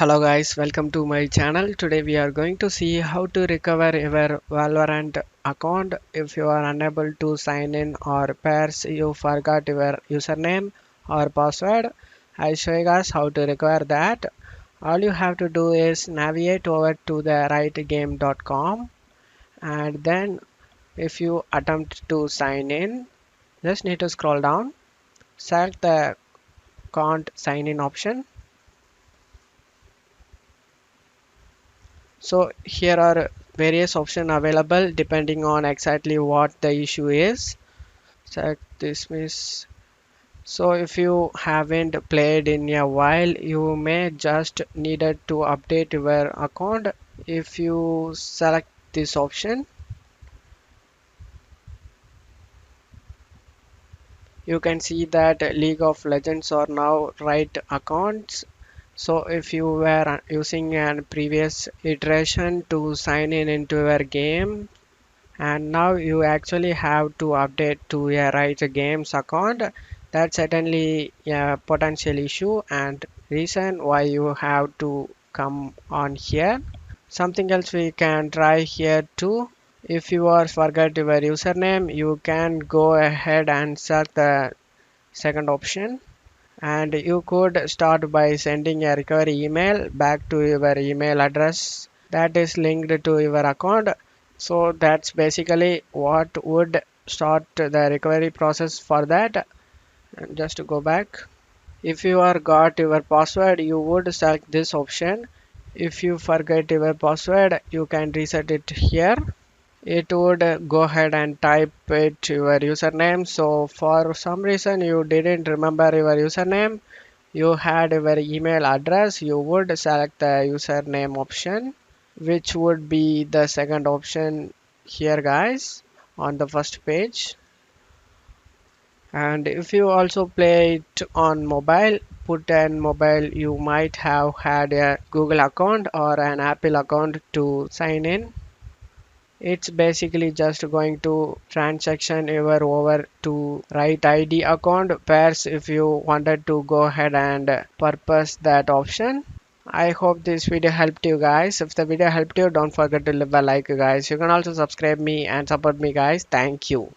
Hello guys, welcome to my channel. Today we are going to see how to recover your Valorant account if you are unable to sign in or perhaps you forgot your username or password. I'll show you guys how to recover that. All you have to do is navigate over to the riotgame.com, and then if you attempt to sign in, just need to scroll down, select the can't sign in option. So here are various options available depending on exactly what the issue is. Select dismiss. So if you haven't played in a while, you may just needed to update your account. If you select this option, you can see that League of Legends are now right accounts. So if you were using a previous iteration to sign in into your game, and now you actually have to update to a Riot Games account. That's certainly a potential issue and reason why you have to come on here. Something else we can try here too. If you are forgot your username, you can go ahead and select the second option, and you could start by sending a recovery email back to your email address that is linked to your account. So that's basically what would start the recovery process for that. And just to go back, if you are got your password, you would select this option. If you forget your password, you can reset it here. It would go ahead and type it your username. So for some reason you didn't remember your username, you had your email address, you would select the username option, which would be the second option here guys on the first page. And if you also play it on mobile, put an mobile, you might have had a Google account or an Apple account to sign in. It's basically just going to transaction your over to right ID account pairs if you wanted to go ahead and purpose that option. I hope this video helped you guys. If the video helped you, don't forget to leave a like guys. You can also subscribe me and support me guys. Thank you.